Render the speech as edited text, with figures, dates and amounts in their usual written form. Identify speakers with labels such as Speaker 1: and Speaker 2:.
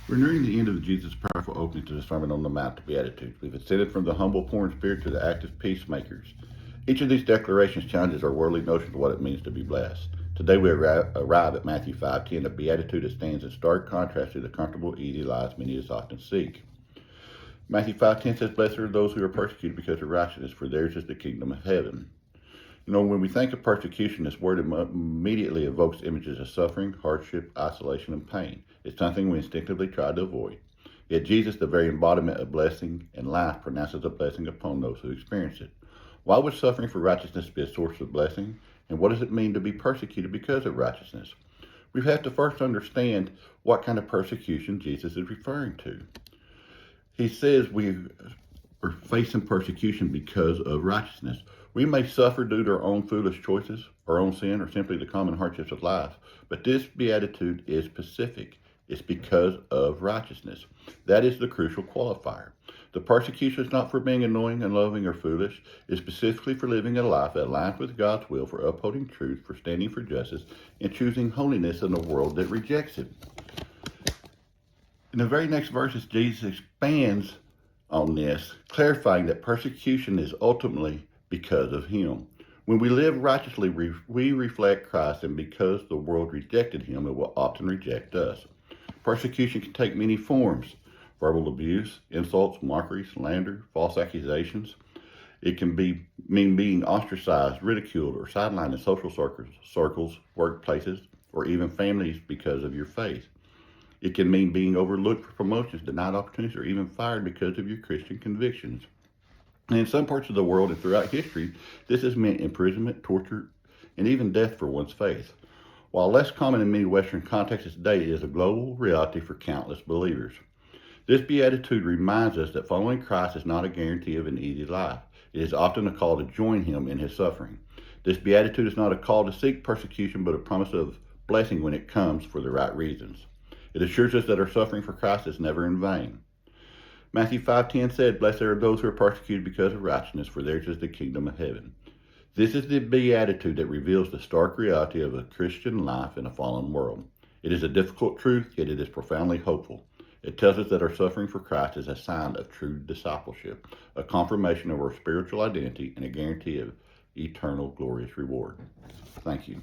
Speaker 1: We're nearing the end of Jesus' powerful opening to the Sermon on the Mount, the Beatitudes. We've ascended from the humble, poor in spirit to the active peacemakers. Each of these declarations challenges our worldly notion of what it means to be blessed. Today we arrive at Matthew 5:10, a beatitude that stands in stark contrast to the comfortable, easy lives many of us often seek. Matthew 5:10 says, "Blessed are those who are persecuted because of righteousness, for theirs is the kingdom of heaven." You know, when we think of persecution, this word immediately evokes images of suffering, hardship, isolation, and pain. It's something we instinctively try to avoid. Yet Jesus, the very embodiment of blessing and life, pronounces a blessing upon those who experience it. Why would suffering for righteousness be a source of blessing? And what does it mean to be persecuted because of righteousness? We have to first understand what kind of persecution Jesus is referring to. He says we are facing persecution because of righteousness. We may suffer due to our own foolish choices, our own sin, or simply the common hardships of life. But this beatitude is specific. It's because of righteousness. That is the crucial qualifier. The persecution is not for being annoying, unloving, or foolish. It's specifically for living a life that aligns with God's will, for upholding truth, for standing for justice, and choosing holiness in a world that rejects it. In the very next verses, Jesus expands on this, clarifying that persecution is ultimately because of him. When we live righteously, we reflect Christ, and because the world rejected him, it will often reject us. Persecution can take many forms: verbal abuse, insults, mockery, slander, false accusations. It can mean being ostracized, ridiculed, or sidelined in social circles, workplaces, or even families because of your faith. It can mean being overlooked for promotions, denied opportunities, or even fired because of your Christian convictions. And in some parts of the world and throughout history, this has meant imprisonment, torture, and even death for one's faith. While less common in many Western contexts today, it is a global reality for countless believers. This beatitude reminds us that following Christ is not a guarantee of an easy life. It is often a call to join him in his suffering. This beatitude is not a call to seek persecution, but a promise of blessing when it comes for the right reasons. It assures us that our suffering for Christ is never in vain. Matthew 5:10 said, "Blessed are those who are persecuted because of righteousness, for theirs is the kingdom of heaven." This is the beatitude that reveals the stark reality of a Christian life in a fallen world. It is a difficult truth, yet it is profoundly hopeful. It tells us that our suffering for Christ is a sign of true discipleship, a confirmation of our spiritual identity, and a guarantee of eternal glorious reward. Thank you.